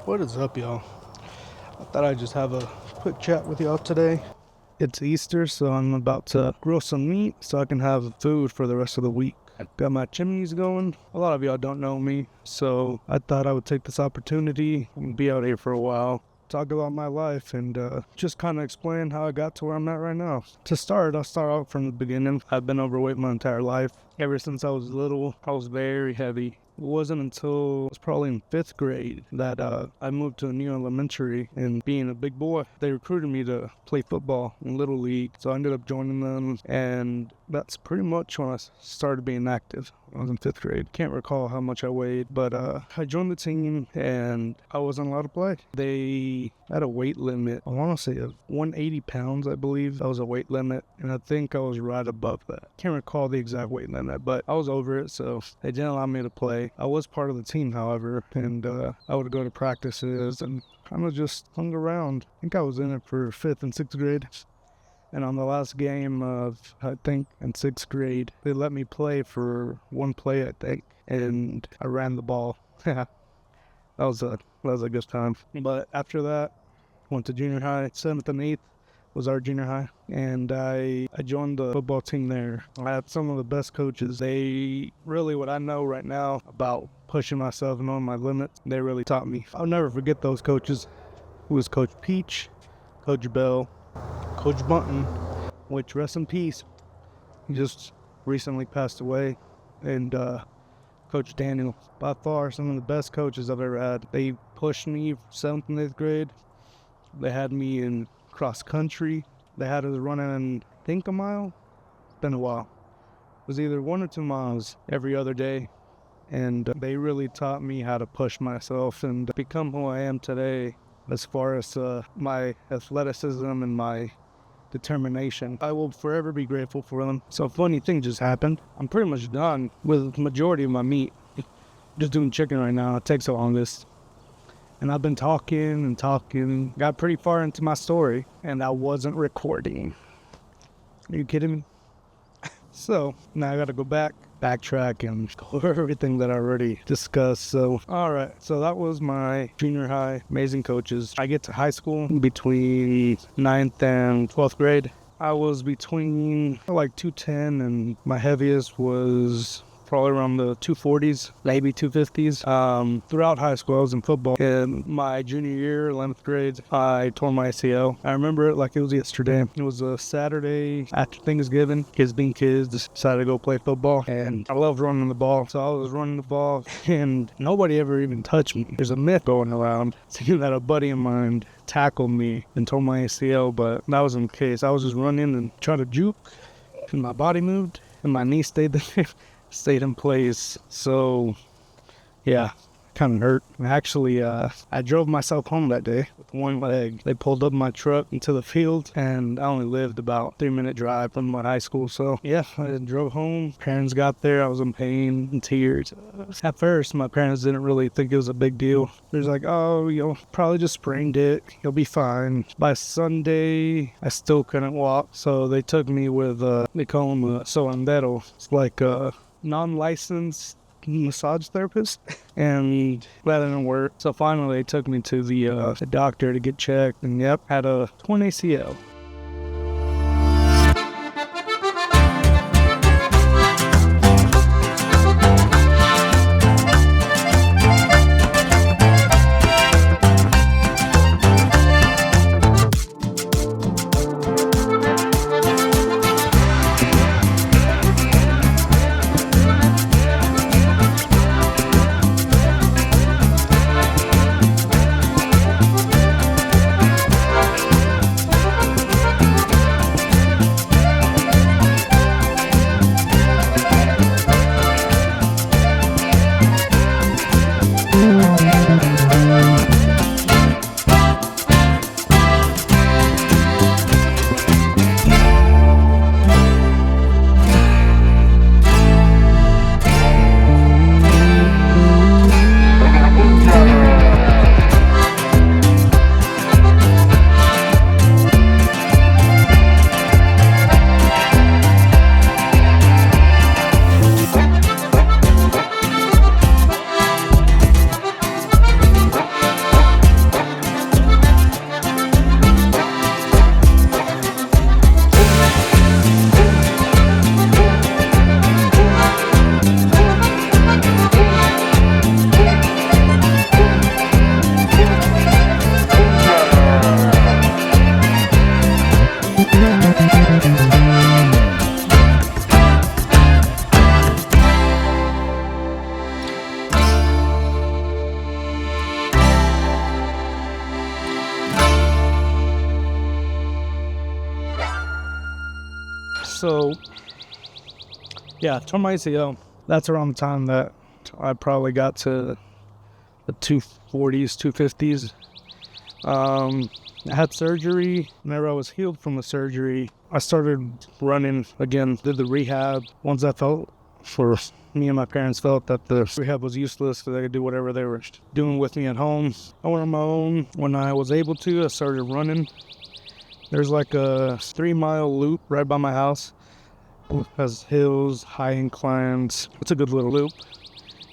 What is up, y'all? I thought I'd just have a quick chat with y'all today. It's Easter, so I'm about to grill some meat so I can have food for the rest of the week. I've got my chimneys going. A lot of y'all don't know me, so I thought I would take this opportunity and be out here for a while, talk about my life, and just kind of explain how I got to where I'm at right now. To start, I'll start out from the beginning. I've been overweight my entire life. Ever since I was little, I was very heavy. It wasn't until I was probably in 5th grade that I moved to a new elementary, and being a big boy, they recruited me to play football in Little League. So I ended up joining them, and that's pretty much when I started being active. I was in 5th grade. Can't recall how much I weighed, but I joined the team and I wasn't allowed to play. They had a weight limit. I want to say of 180 pounds, I believe. That was a weight limit, and I think I was right above that. Can't recall the exact weight limit, but I was over it, so they didn't allow me to play. I was part of the team, however, and I would go to practices and kind of just hung around. I think I was in it for 5th and 6th grade. And on the last game of, I think, in 6th grade, they let me play for one play, I think, and I ran the ball. that was a good time. But after that, went to junior high. 7th and 8th was our junior high, and I joined the football team there. I had some of the best coaches. They really, what I know right now about pushing myself and knowing my limits, they really taught me. I'll never forget those coaches. It was Coach Peach, Coach Bell, Coach Bunton, which, rest in peace, he just recently passed away, and Coach Daniel. By far some of the best coaches I've ever had. They pushed me 7th and 8th grade. They had me in cross country. They had us running, I think, a mile. It's been a while. It was either 1 or 2 miles every other day, and they really taught me how to push myself and become who I am today as far as my athleticism and my determination. I will forever be grateful for them. So a funny thing just happened. I'm pretty much done with the majority of my meat. Just doing chicken right now. It takes the longest. And I've been talking, got pretty far into my story, and I wasn't recording. Are you kidding me? So now I gotta go backtrack and go over everything that I already discussed. So, alright, so that was my junior high, amazing coaches. I get to high school between 9th and 12th grade. I was between like 210, and my heaviest was probably around the 240s, maybe 250s. Throughout high school, I was in football. In my junior year, 11th grade, I tore my ACL. I remember it like it was yesterday. It was a Saturday after Thanksgiving. Kids being kids, decided to go play football. And I love running the ball. So I was running the ball, and nobody ever even touched me. There's a myth going around saying that a buddy of mine tackled me and tore my ACL, but that wasn't the case. I was just running and trying to juke, and my body moved, and my knee stayed in place. So yeah, kind of hurt. Actually, I drove myself home that day with one leg. They pulled up my truck into the field, and I only lived about 3-minute drive from my high school. So yeah, I drove home. Parents got there. I was in pain and tears. At first, my parents didn't really think it was a big deal. They're like, oh, you'll probably just sprained it. You'll be fine. By Sunday, I still couldn't walk. So they took me with, they call them a solandero. It's like a non-licensed massage therapist, and that didn't work. So finally they took me to the doctor to get checked, and yep, had a torn ACL. So, yeah, tore my ACL. That's around the time that I probably got to the 240s, 250s. I had surgery. Whenever I was healed from the surgery, I started running again, did the rehab. Once I felt, for me and my parents felt that the rehab was useless, so they could do whatever they were doing with me at home. I went on my own. When I was able to, I started running. There's like a 3-mile loop right by my house. It has hills, high inclines. It's a good little loop.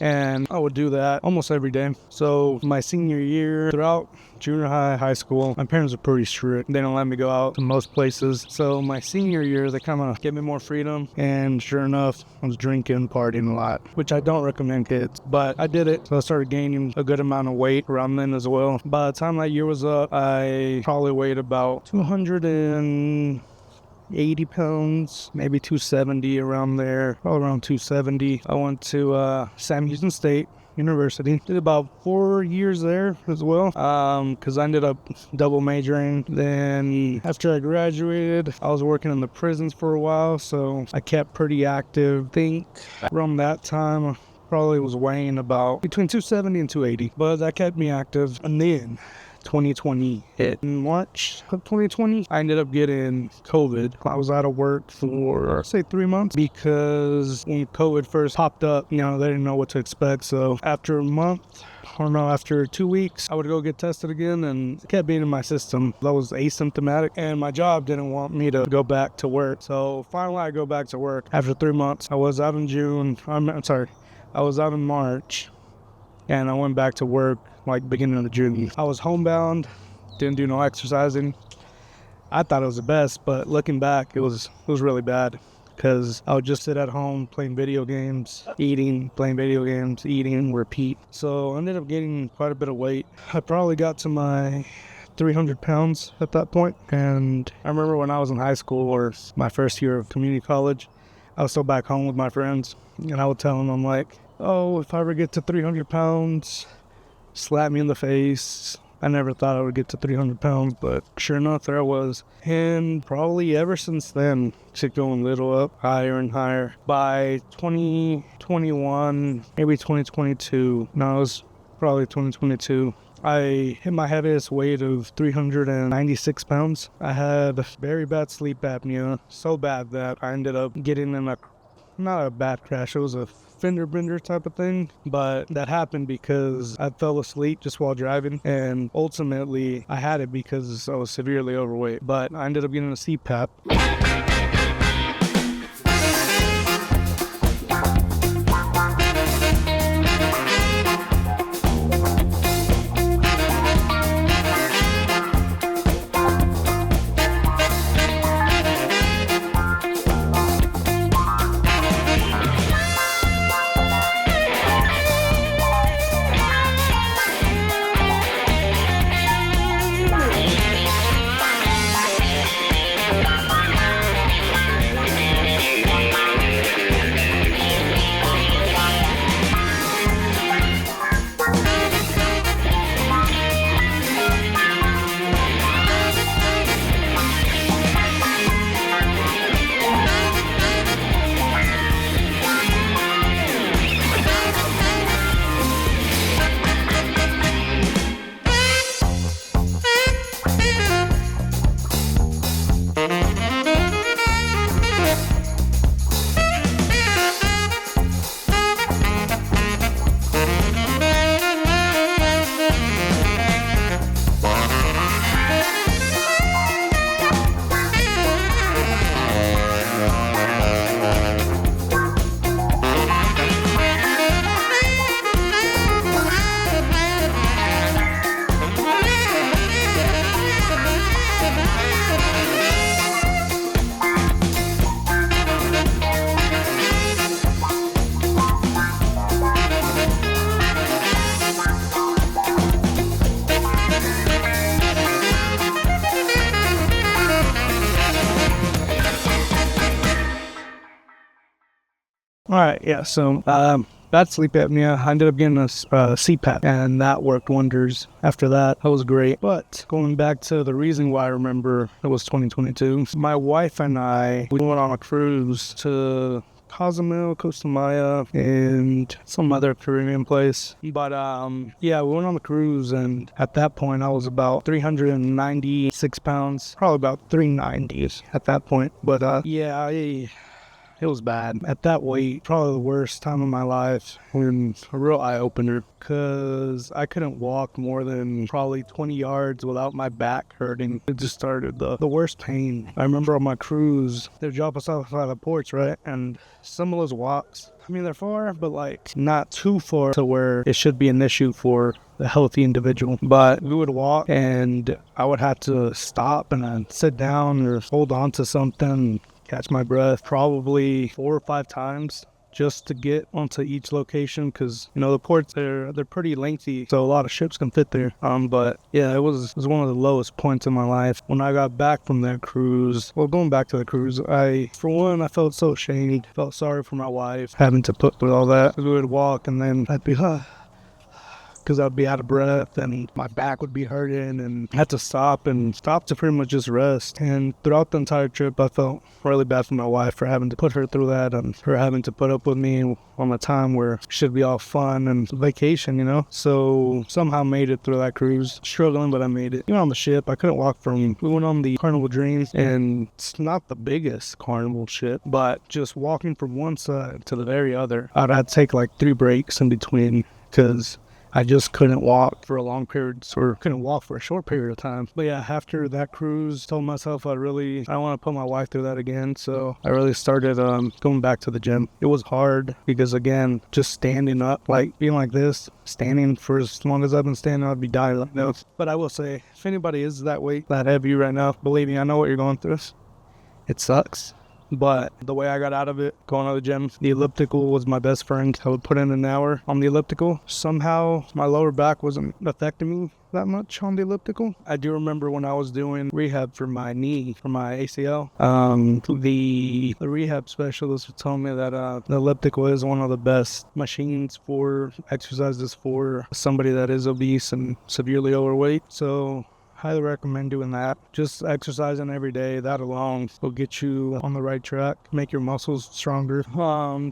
And I would do that almost every day. So my senior year, throughout junior high, high school, my parents are pretty strict. They don't let me go out to most places. So my senior year, they kind of gave me more freedom. And sure enough, I was drinking, partying a lot, which I don't recommend kids. But I did it. So I started gaining a good amount of weight around then as well. By the time that year was up, I probably weighed about 280 pounds, maybe 270, around there, probably around 270. I went to Sam Houston State University. Did about 4 years there as well, because I ended up double majoring. Then after I graduated, I was working in the prisons for a while, so I kept pretty active. I think around that time, probably was weighing about between 270 and 280, but that kept me active. And then 2020 hit. In March of 2020, I ended up getting COVID. I was out of work for, say, 3 months, because when COVID first popped up, they didn't know what to expect. So after a month, after 2 weeks, I would go get tested again, and it kept being in my system. I was asymptomatic, and my job didn't want me to go back to work. So finally, I go back to work after 3 months. I was out in I was out in March, and I went back to work like beginning of June. I was homebound, didn't do no exercising. I thought it was the best, but looking back, it was really bad, because I would just sit at home playing video games, eating, playing video games, eating, repeat. So I ended up gaining quite a bit of weight. I probably got to my 300 pounds at that point. And I remember when I was in high school, or my first year of community college, I was still back home with my friends, and I would tell them, I'm like, oh, if I ever get to 300 pounds, slap me in the face. I never thought I would get to 300 pounds, but sure enough, there I was. And probably ever since then, it's going a little up, higher and higher. By 2021, maybe 2022, no, it was probably 2022, I hit my heaviest weight of 396 pounds. I had very bad sleep apnea, so bad that I ended up getting in not a bad crash, it was a fender bender type of thing, but that happened because I fell asleep just while driving, and ultimately I had it because I was severely overweight, but I ended up getting a CPAP. All right, yeah, so bad sleep apnea. I ended up getting a CPAP, and that worked wonders. After that was great. But going back to the reason why I remember it was 2022, my wife and I, we went on a cruise to Cozumel, Costa Maya, and some other Caribbean place. But yeah, we went on the cruise, and at that point I was about 396 pounds, probably about 390 at that point. But yeah, it was bad. At that weight, probably the worst time of my life, and a real eye-opener, because I couldn't walk more than probably 20 yards without my back hurting. It just started the worst pain. I remember on my cruise, they'd drop us off at the ports, right? And some of those walks, I mean, they're far, but like not too far to where it should be an issue for a healthy individual. But we would walk, and I would have to stop and I'd sit down or hold on to something, catch my breath probably 4 or 5 times just to get onto each location, because you know the ports, they're pretty lengthy, so a lot of ships can fit there. But yeah, it was one of the lowest points in my life when I got back from that cruise. Well, going back to the cruise, I felt so ashamed, felt sorry for my wife having to put through all that. We would walk, and then I'd be because I'd be out of breath and my back would be hurting, and I had to stop to pretty much just rest. And throughout the entire trip, I felt really bad for my wife for having to put her through that, and her having to put up with me on a time where it should be all fun and vacation, you know. So somehow made it through that cruise, struggling, but I made it. Even on the ship, I couldn't walk we went on the Carnival Dreams, and it's not the biggest carnival ship, but just walking from one side to the very other, I'd have to take like 3 breaks in between, because I just couldn't walk for a long period, or couldn't walk for a short period of time. But yeah, after that cruise, told myself I don't want to put my wife through that again. So I really started going back to the gym. It was hard because, again, just standing up, like being like this, standing for as long as I've been standing, I'd be dying like this. But I will say, if anybody is that weight, that heavy right now, believe me, I know what you're going through. It sucks. But the way I got out of it, going to the gym, the elliptical was my best friend. I would put in an hour on the elliptical. Somehow my lower back wasn't affecting me that much on the elliptical. I do remember when I was doing rehab for my knee, for my ACL, the rehab specialist would tell me that the elliptical is one of the best machines for exercises for somebody that is obese and severely overweight. So highly recommend doing that. Just exercising every day, that alone will get you on the right track, make your muscles stronger.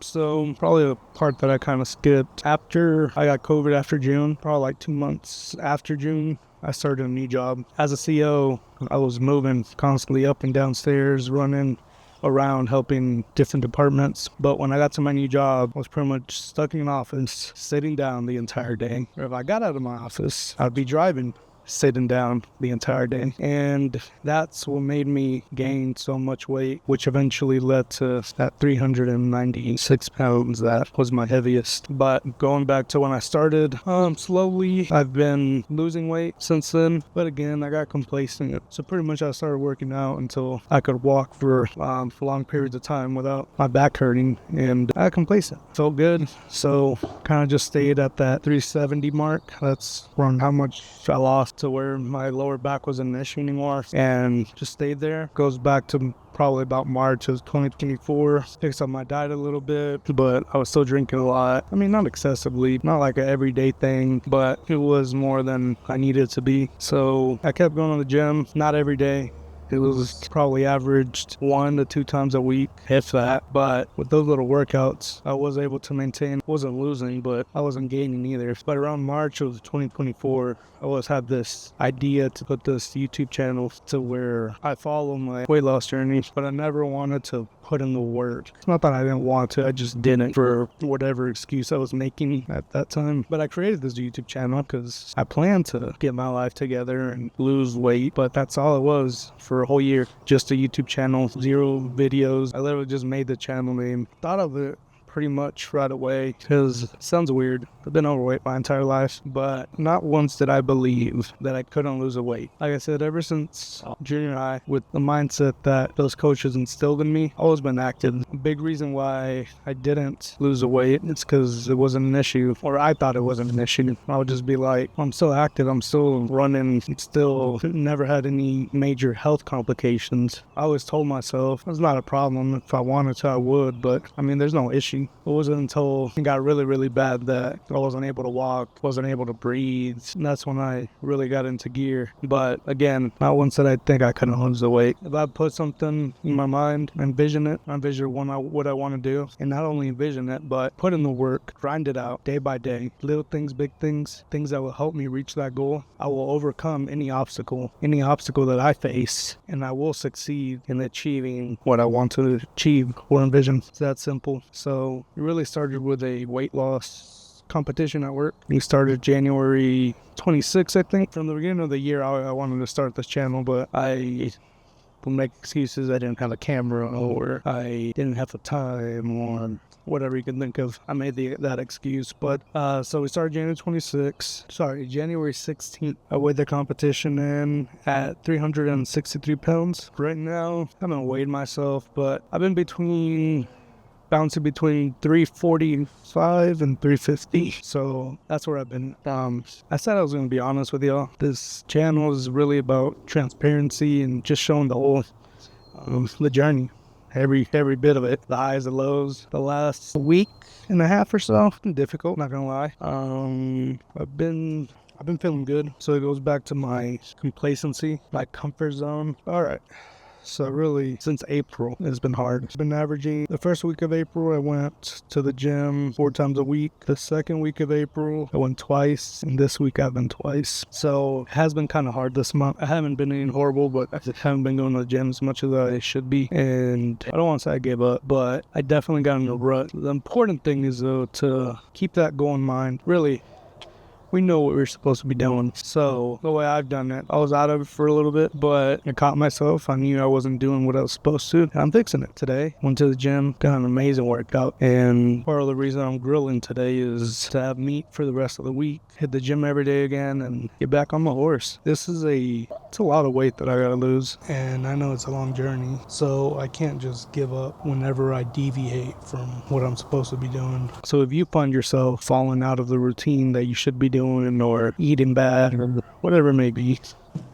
So probably a part that I kind of skipped. After I got COVID after June, probably like 2 months after June, I started a new job. As a CO, I was moving constantly up and down stairs, running around helping different departments. But when I got to my new job, I was pretty much stuck in an office, sitting down the entire day. Or if I got out of my office, I'd be driving, sitting down the entire day. And that's what made me gain so much weight, which eventually led to that 396 pounds. That was my heaviest. But going back to when I started, slowly I've been losing weight since then. But again, I got complacent. So pretty much I started working out until I could walk for long periods of time without my back hurting, and I got complacent. Felt good. So kind of just stayed at that 370 mark. That's around how much I lost to where my lower back wasn't an issue anymore, and just stayed there. Goes back to probably about March of 2024. Fixed up my diet a little bit, but I was still drinking a lot. I mean, not excessively, not like an everyday thing, but it was more than I needed to be. So I kept going to the gym, not every day. It was probably averaged 1 to 2 times a week, if that. But with those little workouts, I was able to maintain. Wasn't losing, but I wasn't gaining either. But around March of 2024, I always had this idea to put this YouTube channel to where I follow my weight loss journey, but I never wanted to put in the work. It's not that I didn't want to, I just didn't, for whatever excuse I was making at that time. But I created this YouTube channel because I planned to get my life together and lose weight, but that's all it was for a whole year. Just a YouTube channel, 0 videos. I literally just made the channel name. Thought of it pretty much right away, because it sounds weird. I've been overweight my entire life, but not once did I believe that I couldn't lose a weight. Like I said, ever since junior high, with the mindset that those coaches instilled in me, I've always been active. A big reason why I didn't lose a weight is because it wasn't an issue, or I thought it wasn't an issue. I would just be like, I'm still active, I'm still running, still never had any major health complications. I always told myself it's not a problem. If I wanted to, I would, but I mean, there's no issue. January. It wasn't until it got really, really bad that I wasn't able to walk, wasn't able to breathe. And that's when I really got into gear. But again, not once did I think I couldn't lose the weight. If I put something in my mind, envision what I want to do, and not only envision it, but put in the work, grind it out day by day, little things, big things, things that will help me reach that goal. I will overcome any obstacle that I face, and I will succeed in achieving what I want to achieve or envision. It's that simple. So it really started with a weight loss competition at work. We started January 26th, I think. From the beginning of the year, I wanted to start this channel, but I will make excuses. I didn't have a camera, or I didn't have the time, or whatever you can think of. I made that excuse. But so we started January 16th. I weighed the competition in at 363 pounds. Right now, I haven't weighed myself, but I've been bouncing between 345 and 350. So that's where I've been. I said I was going to be honest with y'all. This channel is really about transparency and just showing the whole the journey. Every bit of it, the highs and lows. The last week and a half or so, difficult, not gonna lie. I've been feeling good, so it goes back to my complacency, my comfort zone. All right. So really, since April, it's been hard. It's been averaging, the first week of April, I went to the gym 4 times a week. The second week of April, I went twice. And this week, I've been twice. So it has been kind of hard this month. I haven't been eating horrible, but I just haven't been going to the gym as much as I should be. And I don't want to say I gave up, but I definitely got in a rut. The important thing is, though, to keep that goal in mind. Really, we know what we're supposed to be doing. So the way I've done it, I was out of it for a little bit, but I caught myself. I knew I wasn't doing what I was supposed to. I'm fixing it today. Went to the gym, got an amazing workout. And part of the reason I'm grilling today is to have meat for the rest of the week. Hit the gym every day again and get back on my horse. It's a lot of weight that I gotta lose. And I know it's a long journey. So I can't just give up whenever I deviate from what I'm supposed to be doing. So if you find yourself falling out of the routine that you should be doing, or eating bad, or whatever it may be,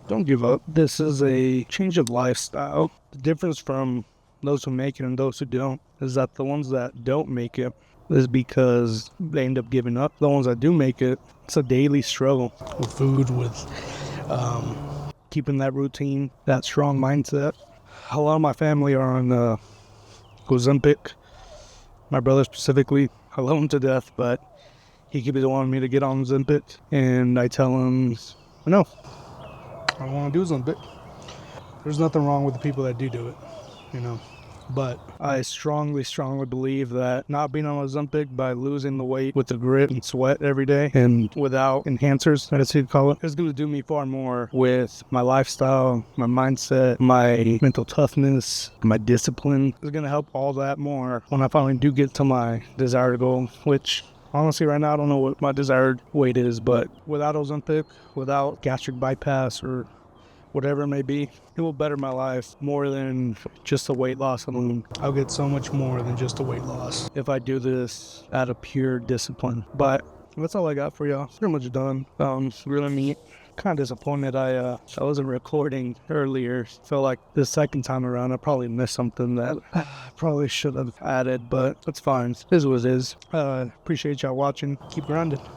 don't give up. This is a change of lifestyle. The difference from those who make it and those who don't is that the ones that don't make it is because they end up giving up. The ones that do make it, it's a daily struggle with food, with keeping that routine, that strong mindset. A lot of my family are on Ozempic. My brother specifically, I love him to death, but he keeps wanting me to get on Ozempic, and I tell him, no, I don't want to do Ozempic. There's nothing wrong with the people that do it, But I strongly believe that not being on Ozempic, by losing the weight with the grit and sweat every day and without enhancers, as you call it, is going to do me far more with my lifestyle, my mindset, my mental toughness, my discipline. It's going to help all that more when I finally do get to my desired goal, which honestly, right now, I don't know what my desired weight is, but without Ozempic, without gastric bypass, or whatever it may be, it will better my life more than just a weight loss alone. I'll get so much more than just a weight loss if I do this out of pure discipline. But that's all I got for y'all. Pretty much done. Really neat. Kind of disappointed I wasn't recording earlier. Felt like the second time around I probably missed something that I probably should have added, but it's fine. It is what it is. Appreciate y'all watching. Keep grinding.